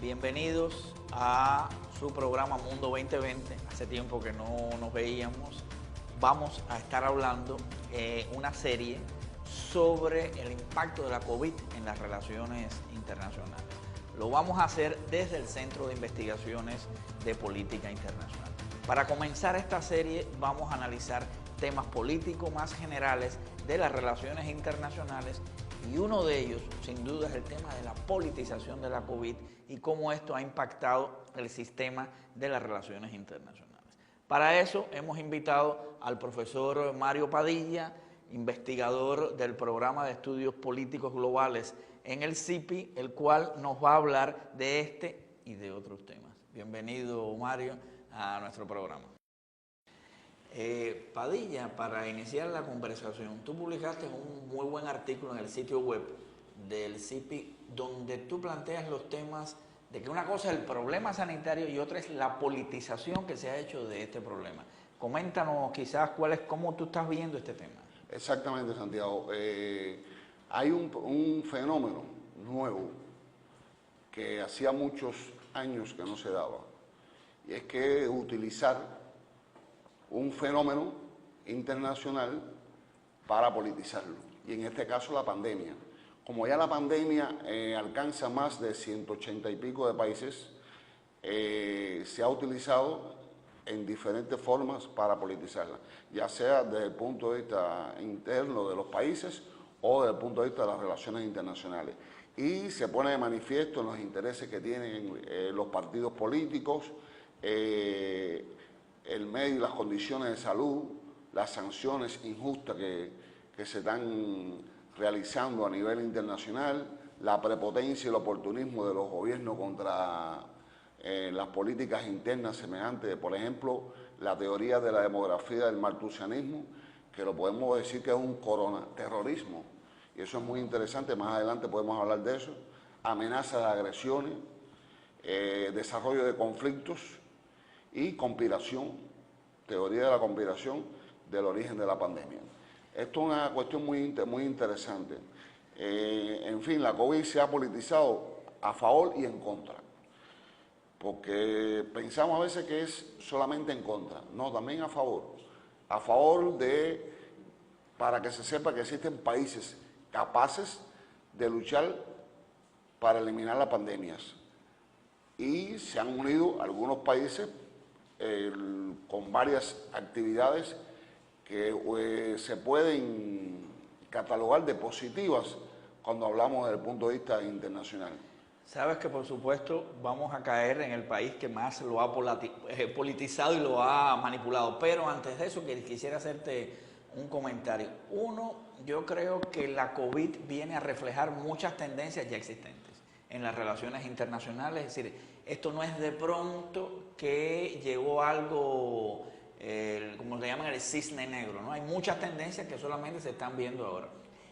Bienvenidos a su programa Mundo 2020. Hace tiempo que no nos veíamos. Vamos a estar hablando una serie sobre el impacto de la COVID en las relaciones internacionales. Lo vamos a hacer desde el Centro de Investigaciones de Política Internacional. Para comenzar esta serie vamos a analizar temas políticos más generales de las relaciones internacionales y uno de ellos, sin duda, es el tema de la politización de la COVID y cómo esto ha impactado el sistema de las relaciones internacionales. Para eso hemos invitado al profesor Mario Padilla, investigador del Programa de Estudios Políticos Globales en el CIPI, el cual nos va a hablar de este y de otros temas. Bienvenido, Mario, a nuestro programa. Padilla, para iniciar la conversación, tú publicaste un muy buen artículo en el sitio web del CIPI donde tú planteas los temas de que una cosa es el problema sanitario y otra es la politización que se ha hecho de este problema. Coméntanos quizás cómo tú estás viendo este tema. Exactamente, Santiago. Hay un fenómeno nuevo que hacía muchos años que no se daba, y es que utilizar un fenómeno internacional para politizarlo, y en este caso la pandemia. Como ya la pandemia alcanza más de 180 y pico de países, se ha utilizado en diferentes formas para politizarla, ya sea desde el punto de vista interno de los países o desde el punto de vista de las relaciones internacionales. Y se pone de manifiesto en los intereses que tienen los partidos políticos, el medio y las condiciones de salud, las sanciones injustas que se están realizando a nivel internacional, la prepotencia y el oportunismo de los gobiernos contra las políticas internas semejantes, por ejemplo, la teoría de la demografía del maltusianismo, que lo podemos decir que es un coronaterrorismo, y eso es muy interesante, más adelante podemos hablar de eso, amenazas de agresiones, desarrollo de conflictos y conspiración, teoría de la conspiración del origen de la pandemia. Esto es una cuestión muy interesante. En fin, la COVID se ha politizado a favor y en contra, porque pensamos a veces que es solamente en contra, no, también a favor de, para que se sepa que existen países capaces de luchar para eliminar las pandemias, y se han unido algunos países con varias actividades que se pueden catalogar de positivas cuando hablamos desde el punto de vista internacional. Sabes que por supuesto vamos a caer en el país que más lo ha politizado y lo ha manipulado, pero antes de eso quisiera hacerte un comentario. Uno, yo creo que la COVID viene a reflejar muchas tendencias ya existentes en las relaciones internacionales, es decir, esto no es de pronto que llegó algo, como le llaman, el cisne negro, ¿no? Hay muchas tendencias que solamente se están viendo ahora.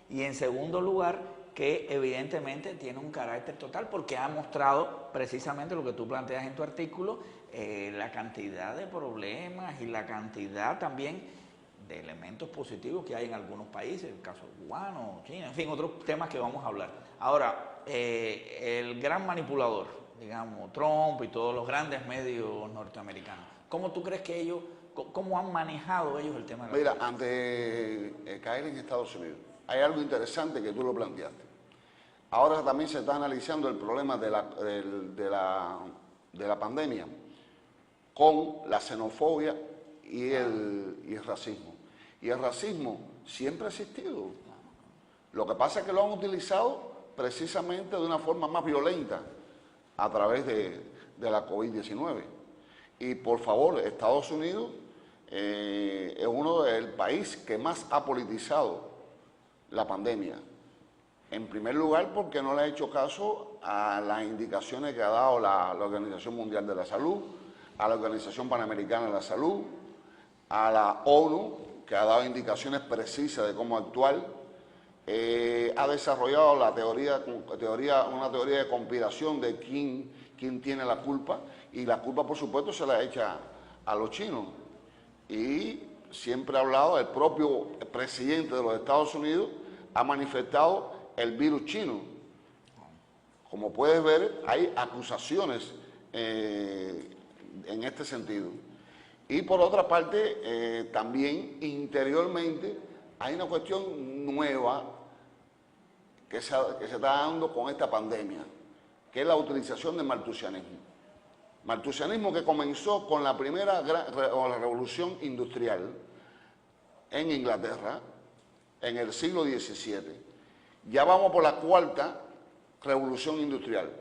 Y en segundo lugar, que evidentemente tiene un carácter total porque ha mostrado precisamente lo que tú planteas en tu artículo, la cantidad de problemas y la cantidad también de elementos positivos que hay en algunos países, el caso cubano, China, en fin, otros temas que vamos a hablar. Ahora, el gran manipulador, digamos, Trump y todos los grandes medios norteamericanos, ¿cómo tú crees que ellos, cómo han manejado ellos el tema de la Mira, COVID? antes de caer en Estados Unidos, hay algo interesante que tú lo planteaste. Ahora también se está analizando el problema de la pandemia con la xenofobia y el racismo. Y el racismo siempre ha existido. Lo que pasa es que lo han utilizado precisamente de una forma más violenta a través de la COVID-19. Y por favor, Estados Unidos es uno del país que más ha politizado la pandemia. En primer lugar, porque no le ha hecho caso a las indicaciones que ha dado la Organización Mundial de la Salud, a la Organización Panamericana de la Salud, a la ONU, que ha dado indicaciones precisas de cómo actuar. Ha desarrollado una teoría de conspiración de quién tiene la culpa, y la culpa, por supuesto, se la echa a los chinos. Y siempre ha hablado, el propio presidente de los Estados Unidos ha manifestado el virus chino Como puedes ver, hay acusaciones en este sentido. Y por otra parte, también interiormente hay una cuestión nueva que se está dando con esta pandemia, que es la utilización del maltusianismo. Maltusianismo que comenzó con la primera o la revolución industrial en Inglaterra en el siglo XVII. Ya vamos por la cuarta revolución industrial.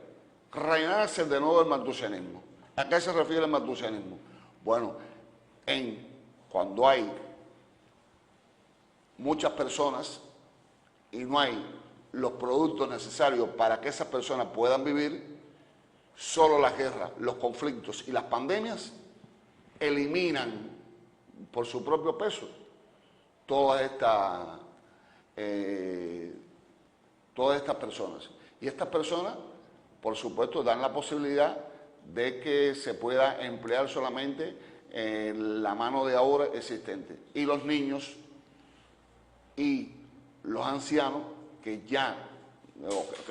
Renace de nuevo el maltusianismo. ¿A qué se refiere el maltusianismo? Bueno, cuando hay muchas personas y no hay los productos necesarios para que esas personas puedan vivir, solo las guerras, los conflictos y las pandemias eliminan por su propio peso todas estas personas. Y estas personas, por supuesto, dan la posibilidad de que se pueda emplear solamente la mano de obra existente. Y los niños y los ancianos que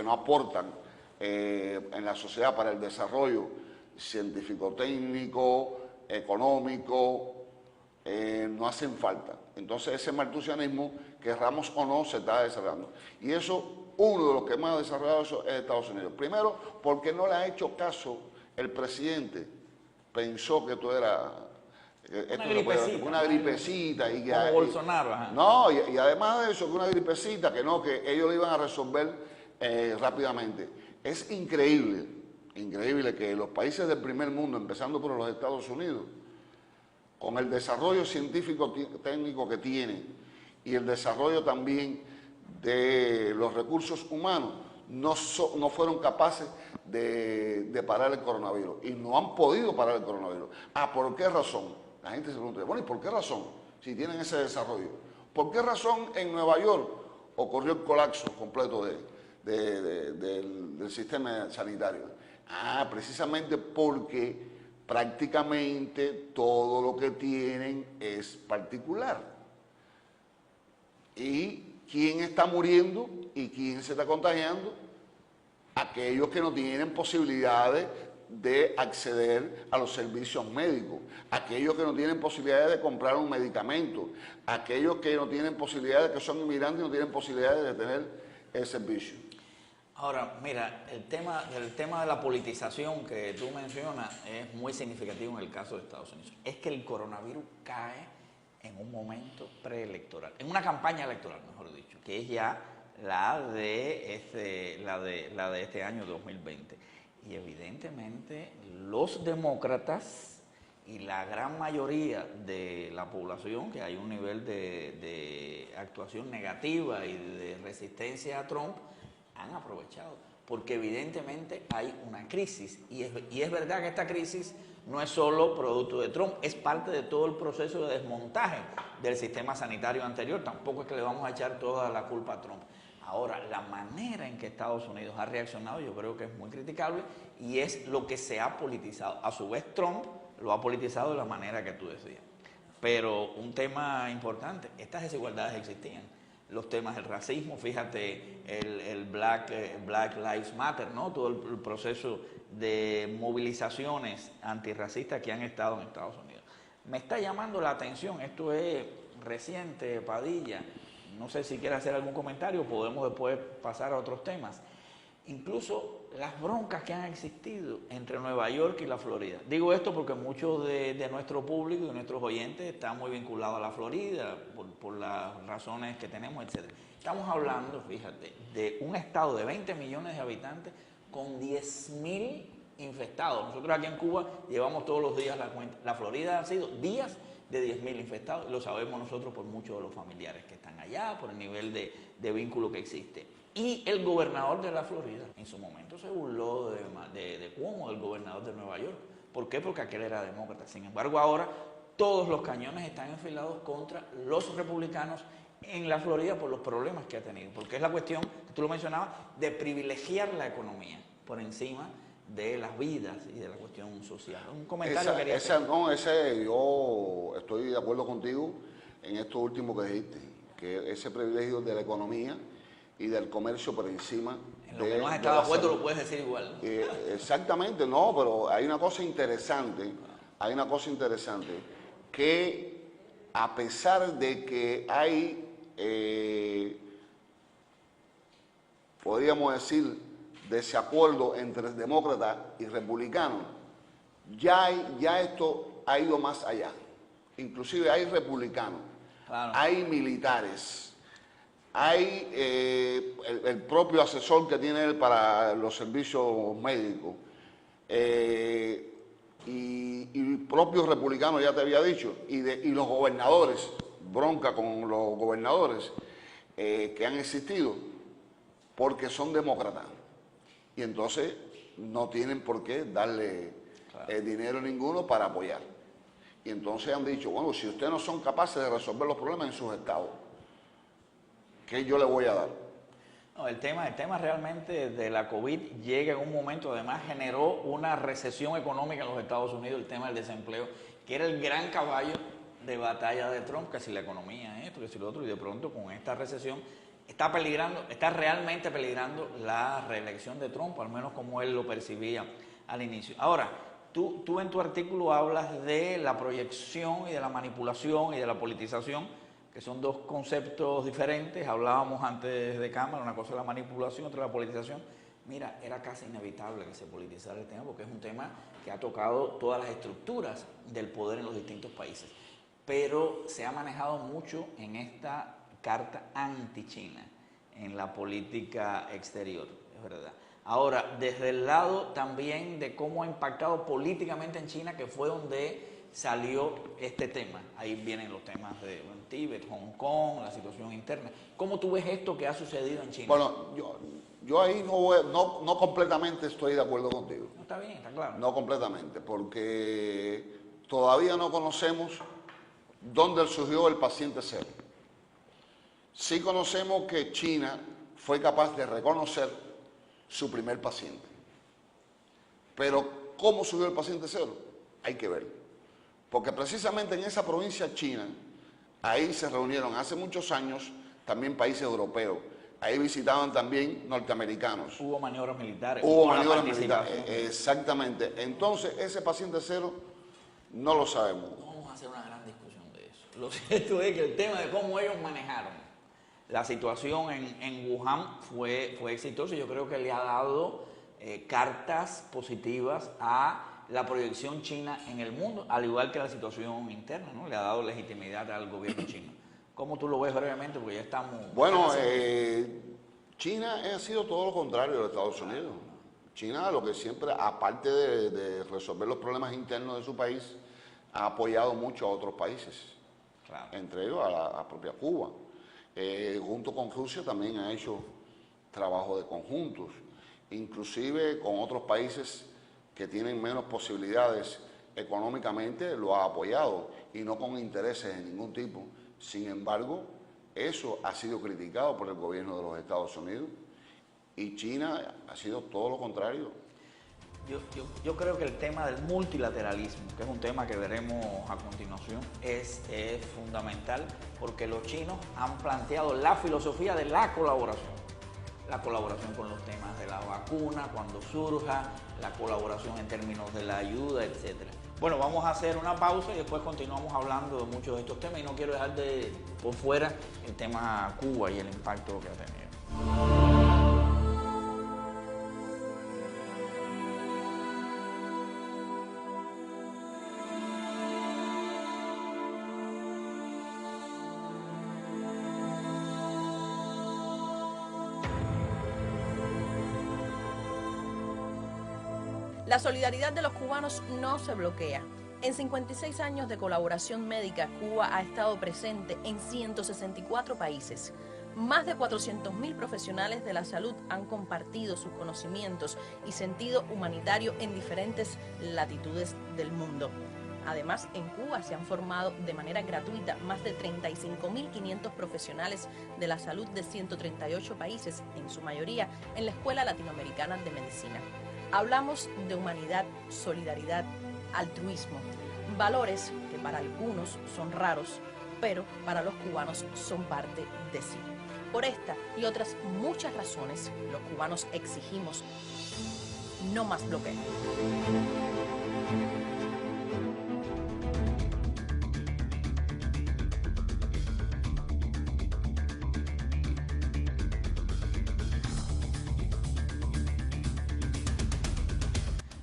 no aportan en la sociedad para el desarrollo científico-técnico, económico, no hacen falta. Entonces ese maltusianismo, querramos o no, se está desarrollando. Y eso, uno de los que más ha desarrollado eso es Estados Unidos. Primero, porque no le ha hecho caso el presidente. Pensó que esto era una gripecita. Y como Bolsonaro. Ajá. No, y además de eso, que una gripecita, que ellos lo iban a resolver rápidamente. Es increíble que los países del primer mundo, empezando por los Estados Unidos, con el desarrollo científico técnico que tiene y el desarrollo también de los recursos humanos, no fueron capaces de parar el coronavirus y no han podido parar el coronavirus. ¿Por qué razón? La gente se pregunta, bueno, ¿y por qué razón? Si tienen ese desarrollo. ¿Por qué razón en Nueva York ocurrió el colapso completo del sistema sanitario? Precisamente porque prácticamente todo lo que tienen es particular. ¿Y quién está muriendo y quién se está contagiando? Aquellos que no tienen posibilidades de acceder a los servicios médicos, aquellos que no tienen posibilidades de comprar un medicamento, aquellos que no tienen posibilidades, que son inmigrantes y no tienen posibilidades de tener el servicio. Ahora, mira, el tema de la politización que tú mencionas es muy significativo en el caso de Estados Unidos. Es que el coronavirus cae en un momento preelectoral, en una campaña electoral, mejor dicho, que es ya la de este año 2020. Y evidentemente los demócratas y la gran mayoría de la población, que hay un nivel de actuación negativa y de resistencia a Trump, han aprovechado, porque evidentemente hay una crisis, y es verdad que esta crisis no es solo producto de Trump, es parte de todo el proceso de desmontaje del sistema sanitario anterior. Tampoco es que le vamos a echar toda la culpa a Trump. Ahora, la manera en que Estados Unidos ha reaccionado yo creo que es muy criticable y es lo que se ha politizado. A su vez, Trump lo ha politizado de la manera que tú decías. Pero un tema importante, estas desigualdades existían. Los temas del racismo, fíjate, el Black Lives Matter, ¿no? Todo el proceso de movilizaciones antirracistas que han estado en Estados Unidos. Me está llamando la atención, esto es reciente, Padilla, no sé si quiere hacer algún comentario, podemos después pasar a otros temas. Incluso las broncas que han existido entre Nueva York y la Florida. Digo esto porque muchos de nuestro público y de nuestros oyentes están muy vinculados a la Florida por las razones que tenemos, etc. Estamos hablando, fíjate, de un estado de 20 millones de habitantes con 10.000 infectados. Nosotros aquí en Cuba llevamos todos los días la cuenta. La Florida han sido días de 10.000 infectados, y lo sabemos nosotros por muchos de los familiares que están allá, por el nivel de vínculo que existe. Y el gobernador de la Florida en su momento se burló de Cuomo, del gobernador de Nueva York. ¿Por qué? Porque aquel era demócrata. Sin embargo, ahora todos los cañones están enfilados contra los republicanos en la Florida por los problemas que ha tenido. Porque es la cuestión, tú lo mencionabas, de privilegiar la economía por encima de las vidas y de la cuestión social. Un comentario que quería hacer. Yo estoy de acuerdo contigo en esto último que dijiste, que ese privilegio de la economía y del comercio por encima Lo que no has estado de acuerdo lo puedes decir igual. Exactamente, no, pero hay una cosa interesante, que a pesar de que hay, podríamos decir, desacuerdo entre demócratas y republicanos, ya esto ha ido más allá. Inclusive hay republicanos, claro, hay militares, hay el propio asesor que tiene él para los servicios médicos, y propios republicanos, ya te había dicho, y los gobernadores, bronca con los gobernadores que han existido, porque son demócratas. Y entonces no tienen por qué darle dinero ninguno para apoyar. Y entonces han dicho, bueno, si ustedes no son capaces de resolver los problemas en sus estados, ¿qué yo le voy a dar? No, el tema realmente de la COVID llega en un momento, además generó una recesión económica en los Estados Unidos, el tema del desempleo, que era el gran caballo de batalla de Trump, que si la economía esto, que si lo otro, y de pronto con esta recesión está realmente peligrando la reelección de Trump, al menos como él lo percibía al inicio. Ahora, tú en tu artículo hablas de la proyección y de la manipulación y de la politización, que son dos conceptos diferentes. Hablábamos antes de cámara, una cosa es la manipulación, otra la politización. Mira, era casi inevitable que se politizara el tema, porque es un tema que ha tocado todas las estructuras del poder en los distintos países. Pero se ha manejado mucho en esta carta anti-China, en la política exterior, es verdad. Ahora, desde el lado también de cómo ha impactado políticamente en China, que fue donde salió este tema. Ahí vienen los temas de Tíbet, Hong Kong, la situación interna. ¿Cómo tú ves esto que ha sucedido en China? Bueno, yo ahí no completamente estoy de acuerdo contigo. No, está bien, está claro. No completamente, porque todavía no conocemos dónde surgió el paciente cero. Sí conocemos que China fue capaz de reconocer su primer paciente. Pero ¿cómo surgió el paciente cero? Hay que verlo. Porque precisamente en esa provincia china, ahí se reunieron hace muchos años también países europeos. Ahí visitaban también norteamericanos. Hubo maniobras militares. Hubo maniobras militares, exactamente. Entonces, ese paciente cero no lo sabemos. Vamos a hacer una gran discusión de eso. Lo cierto es que el tema de cómo ellos manejaron la situación en Wuhan fue exitoso. Yo creo que le ha dado cartas positivas a la proyección china en el mundo, al igual que la situación interna, ¿no? Le ha dado legitimidad al gobierno chino. ¿Cómo tú lo ves brevemente? Porque ya estamos... Bueno, China ha sido todo lo contrario de Estados Unidos. China, lo que siempre, aparte de resolver los problemas internos de su país, ha apoyado mucho a otros países, claro, entre ellos a la propia Cuba. Junto con Rusia también ha hecho trabajo de conjuntos, inclusive con otros países que tienen menos posibilidades económicamente, lo ha apoyado y no con intereses de ningún tipo. Sin embargo, eso ha sido criticado por el gobierno de los Estados Unidos y China ha sido todo lo contrario. Yo creo que el tema del multilateralismo, que es un tema que veremos a continuación, es fundamental, porque los chinos han planteado la filosofía de la colaboración con los temas de la vacuna, cuando surja, la colaboración en términos de la ayuda, etcétera. Bueno, vamos a hacer una pausa y después continuamos hablando de muchos de estos temas, y no quiero dejar por fuera el tema Cuba y el impacto que ha tenido. La solidaridad de los cubanos no se bloquea. En 56 años de colaboración médica, Cuba ha estado presente en 164 países. Más de 400.000 profesionales de la salud han compartido sus conocimientos y sentido humanitario en diferentes latitudes del mundo. Además, en Cuba se han formado de manera gratuita más de 35.500 profesionales de la salud de 138 países, en su mayoría en la Escuela Latinoamericana de Medicina. Hablamos de humanidad, solidaridad, altruismo, valores que para algunos son raros, pero para los cubanos son parte de sí. Por esta y otras muchas razones, los cubanos exigimos no más bloqueo.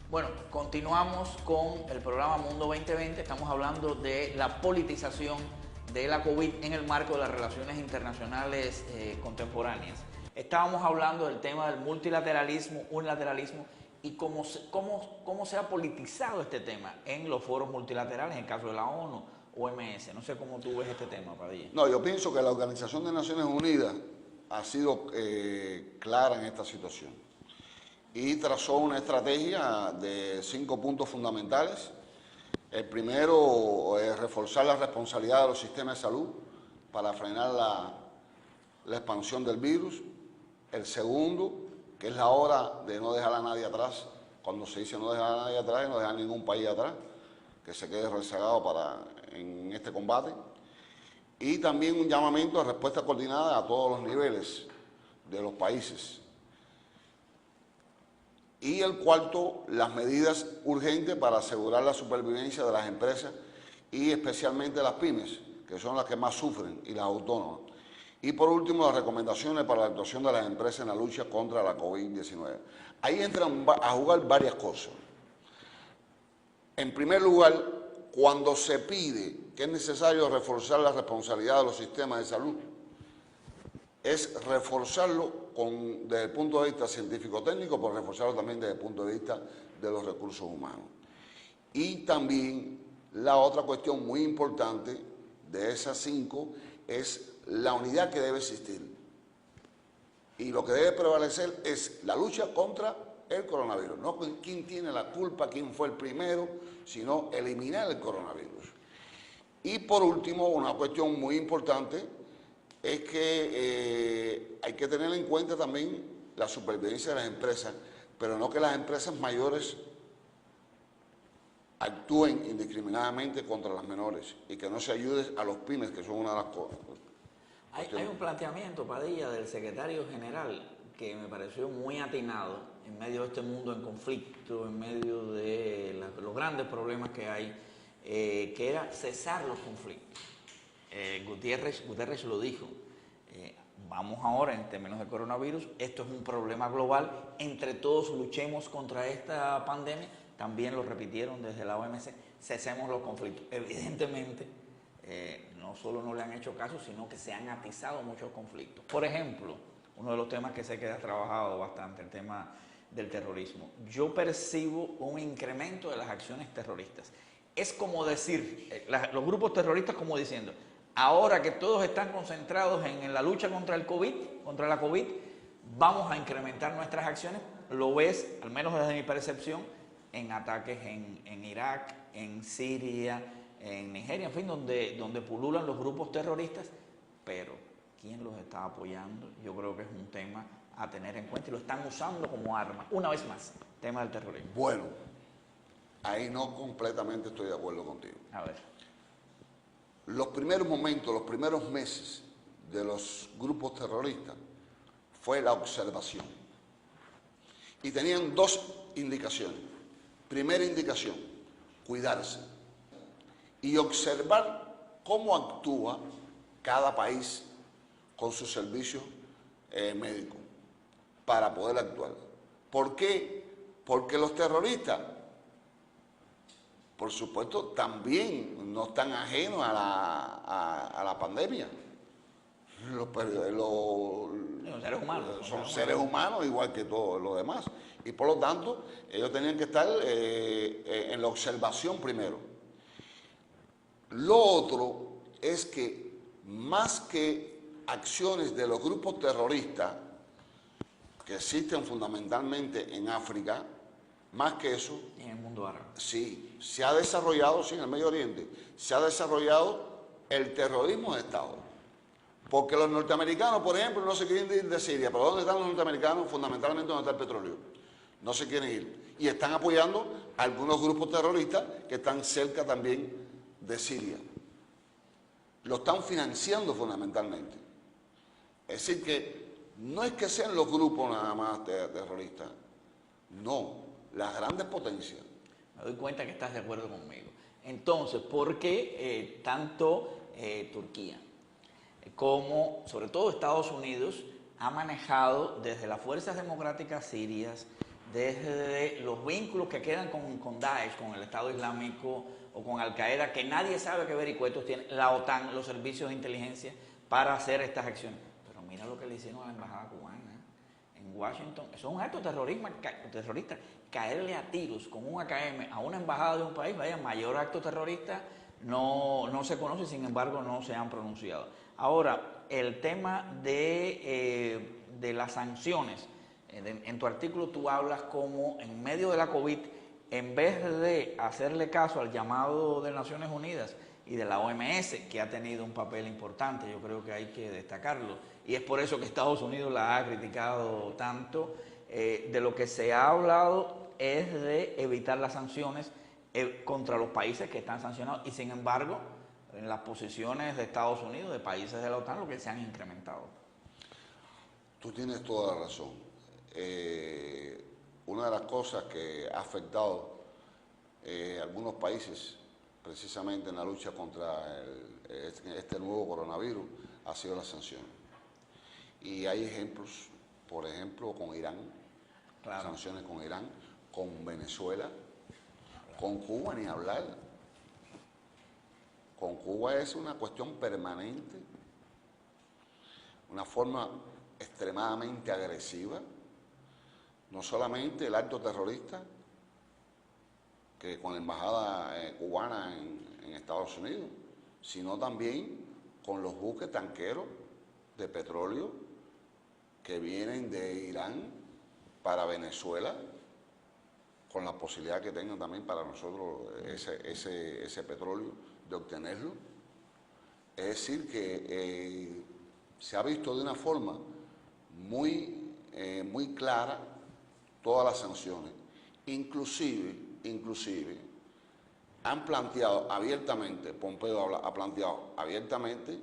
Bueno, continuamos con el programa Mundo 2020. Estamos hablando de la politización de la COVID en el marco de las relaciones internacionales contemporáneas. Estábamos hablando del tema del multilateralismo, unilateralismo y cómo se ha politizado este tema en los foros multilaterales, en el caso de la ONU, OMS. No sé cómo tú ves este tema, Padilla. No, yo pienso que la Organización de Naciones Unidas ha sido clara en esta situación y trazó una estrategia de 5 puntos fundamentales. El primero es reforzar la responsabilidad de los sistemas de salud para frenar la expansión del virus. El segundo, que es la hora de no dejar a nadie atrás. Cuando se dice no dejar a nadie atrás, no dejar ningún país atrás, que se quede rezagado en este combate. Y también un llamamiento de respuesta coordinada a todos los niveles de los países. Y el cuarto, las medidas urgentes para asegurar la supervivencia de las empresas y especialmente las pymes, que son las que más sufren, y las autónomas. Y por último, las recomendaciones para la actuación de las empresas en la lucha contra la COVID-19. Ahí entran a jugar varias cosas. En primer lugar, cuando se pide que es necesario reforzar la responsabilidad de los sistemas de salud, es reforzarlo desde el punto de vista científico-técnico, pero reforzarlo también desde el punto de vista de los recursos humanos. Y también la otra cuestión muy importante de esas 5 es la unidad que debe existir. Y lo que debe prevalecer es la lucha contra el coronavirus. No quién tiene la culpa, quién fue el primero, sino eliminar el coronavirus. Y por último, una cuestión muy importante es que hay que tener en cuenta también la supervivencia de las empresas, pero no que las empresas mayores actúen indiscriminadamente contra las menores y que no se ayude a los pymes, que son una de las cosas. Hay un planteamiento, Padilla, del secretario general que me pareció muy atinado en medio de este mundo en conflicto, en medio de los grandes problemas que hay, que era cesar los conflictos. Guterres lo dijo, vamos ahora en términos de coronavirus, esto es un problema global, entre todos luchemos contra esta pandemia, también lo repitieron desde la OMS, cesemos los conflictos. Evidentemente, no solo no le han hecho caso, sino que se han atizado muchos conflictos. Por ejemplo, uno de los temas que sé que has trabajado bastante, el tema del terrorismo. Yo percibo un incremento de las acciones terroristas. Es como decir, los grupos terroristas como diciendo, ahora que todos están concentrados en la lucha contra el COVID, contra la COVID, vamos a incrementar nuestras acciones. Lo ves, al menos desde mi percepción, en ataques en Irak, en Siria, en Nigeria, en fin, donde pululan los grupos terroristas, pero ¿quién los está apoyando? Yo creo que es un tema a tener en cuenta y lo están usando como arma. Una vez más, tema del terrorismo. Bueno, ahí no completamente estoy de acuerdo contigo. A ver. Los primeros momentos, los primeros meses de los grupos terroristas fue la observación. Y tenían 2 indicaciones. Primera indicación, cuidarse. Y observar cómo actúa cada país con sus servicios médicos para poder actuar. ¿Por qué? Porque los terroristas, por supuesto, también no están ajenos a la pandemia. Son seres humanos igual que todos los demás. Y por lo tanto, ellos tenían que estar en la observación primero. Lo otro es que más que acciones de los grupos terroristas, que existen fundamentalmente en África, más que eso... En el mundo árabe. Sí, se ha desarrollado, sí, en el Medio Oriente, se ha desarrollado el terrorismo de Estado. Porque los norteamericanos, por ejemplo, no se quieren ir de Siria. ¿Pero dónde están los norteamericanos? Fundamentalmente donde está el petróleo. No se quieren ir. Y están apoyando a algunos grupos terroristas que están cerca también de Siria. Lo están financiando fundamentalmente. Es decir, que no es que sean los grupos nada más terroristas, no, las grandes potencias. Me doy cuenta que estás de acuerdo conmigo. Entonces, ¿por qué tanto Turquía como, sobre todo, Estados Unidos ha manejado desde las fuerzas democráticas sirias, desde los vínculos que quedan con Daesh, con el Estado Islámico o con Al-Qaeda, que nadie sabe qué vericuetos tiene la OTAN, los servicios de inteligencia, para hacer estas acciones? Pero mira lo que le hicieron a la embajada cubana en Washington. Eso es un acto terrorista. Caerle a tiros con un AKM a una embajada de un país, vaya, mayor acto terrorista no se conoce, sin embargo no se han pronunciado. Ahora, el tema de las sanciones. En tu artículo tú hablas como en medio de la COVID, en vez de hacerle caso al llamado de Naciones Unidas y de la OMS, que ha tenido un papel importante, yo creo que hay que destacarlo, y es por eso que Estados Unidos la ha criticado tanto, de lo que se ha hablado es de evitar las sanciones contra los países que están sancionados, y sin embargo, en las posiciones de Estados Unidos, de países de la OTAN, lo que se han incrementado. Tú tienes toda la razón. Una de las cosas que ha afectado a algunos países, precisamente en la lucha contra este nuevo coronavirus, ha sido las sanciones. Y hay ejemplos, por ejemplo, con Irán, claro, sanciones con Irán, con Venezuela, con Cuba ni hablar. Con Cuba es una cuestión permanente, una forma extremadamente agresiva, no solamente el acto terrorista, que con la embajada cubana en Estados Unidos, sino también con los buques tanqueros de petróleo que vienen de Irán para Venezuela, con la posibilidad que tengan también para nosotros ese petróleo, de obtenerlo. Es decir, que se ha visto de una forma muy clara todas las sanciones. Inclusive, han planteado abiertamente, Pompeo ha planteado abiertamente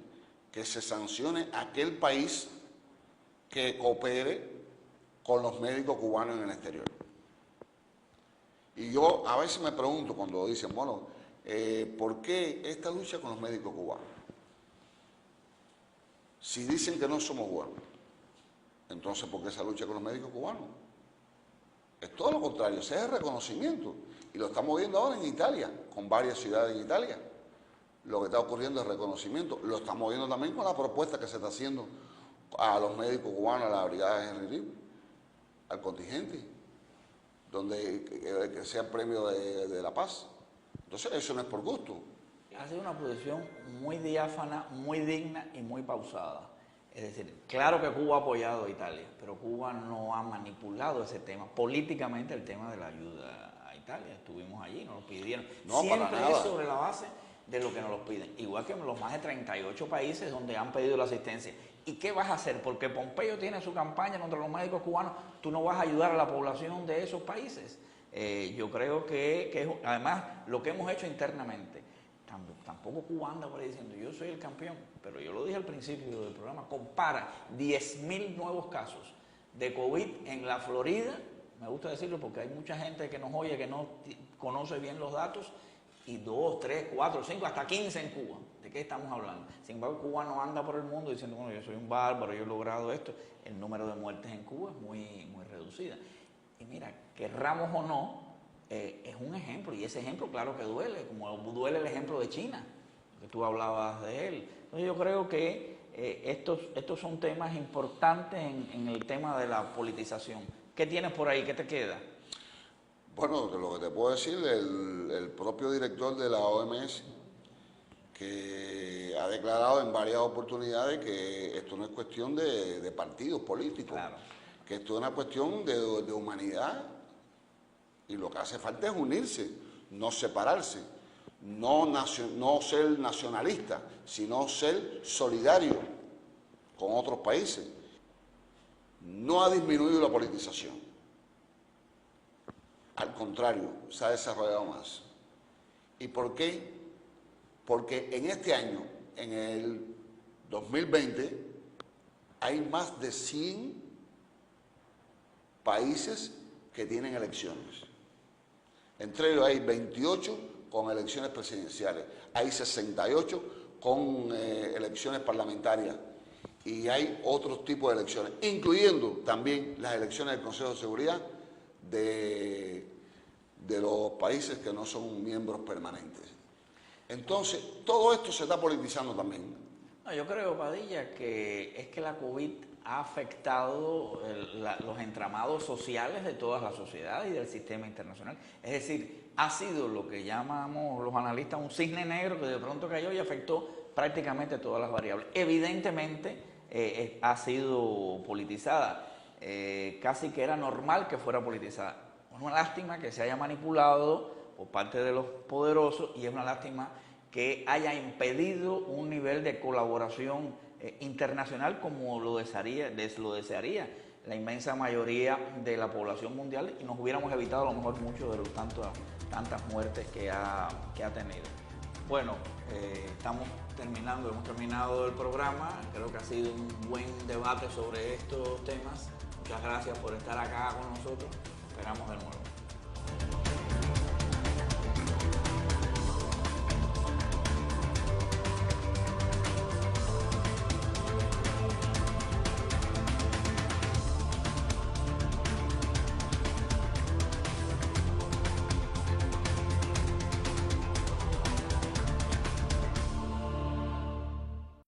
que se sancione aquel país que coopere con los médicos cubanos en el exterior. Y yo a veces me pregunto cuando dicen, bueno, ¿por qué esta lucha con los médicos cubanos? Si dicen que no somos buenos, entonces ¿por qué esa lucha con los médicos cubanos? Es todo lo contrario, ese es el reconocimiento. Y lo estamos viendo ahora en Italia, con varias ciudades en Italia. Lo que está ocurriendo es reconocimiento. Lo estamos viendo también con la propuesta que se está haciendo a los médicos cubanos, a la brigada de Henry Lee, al contingente, donde que sea el premio de la paz. Entonces eso no es por gusto. Ha sido una posición muy diáfana, muy digna y muy pausada. Es decir, claro que Cuba ha apoyado a Italia, pero Cuba no ha manipulado ese tema, políticamente el tema de la ayuda a Italia. Estuvimos allí, nos lo pidieron. No, siempre para nada. es sobre la base de lo que nos lo piden. Igual que los más de 38 países donde han pedido la asistencia. ¿Y qué vas a hacer? Porque Pompeo tiene su campaña contra los médicos cubanos, tú no vas a ayudar a la población de esos países. Yo creo que además lo que hemos hecho internamente, tampoco Cuba anda por ahí diciendo yo soy el campeón, pero yo lo dije al principio del programa, compara 10.000 nuevos casos de COVID en la Florida, me gusta decirlo porque hay mucha gente que nos oye que no conoce bien los datos, y 2, 3, 4, 5, hasta 15 en Cuba. ¿De qué estamos hablando? Sin embargo, Cuba no anda por el mundo diciendo, bueno, yo soy un bárbaro, yo he logrado esto. El número de muertes en Cuba es muy reducida. Y mira, querramos o no, es un ejemplo, y ese ejemplo claro que duele, como duele el ejemplo de China, que tú hablabas de él. Entonces yo creo que estos son temas importantes en el tema de la politización. ¿Qué tienes por ahí? ¿Qué te queda? Bueno, de lo que te puedo decir, el propio director de la OMS, que ha declarado en varias oportunidades que esto no es cuestión de partidos políticos, claro, que esto es una cuestión de humanidad, y lo que hace falta es unirse, no separarse, no ser nacionalista, sino ser solidario con otros países. No ha disminuido la politización. Al contrario, se ha desarrollado más. ¿Y por qué? Porque en este año, en el 2020, hay más de 100 países que tienen elecciones. Entre ellos hay 28 con elecciones presidenciales, hay 68 con elecciones parlamentarias y hay otros tipos de elecciones, incluyendo también las elecciones del Consejo de Seguridad de los países que no son miembros permanentes. Entonces, todo esto se está politizando también. No, yo creo, Padilla, que es que la COVID ha afectado los entramados sociales de todas las sociedades y del sistema internacional. Es decir, ha sido lo que llamamos los analistas un cisne negro que de pronto cayó y afectó prácticamente todas las variables. Evidentemente ha sido politizada, casi que era normal que fuera politizada. Es una lástima que se haya manipulado por parte de los poderosos y es una lástima que haya impedido un nivel de colaboración internacional como lo desearía la inmensa mayoría de la población mundial y nos hubiéramos evitado a lo mejor mucho de los tantas muertes que ha tenido. Bueno, hemos terminado el programa, creo que ha sido un buen debate sobre estos temas. Muchas gracias por estar acá con nosotros, esperamos de nuevo.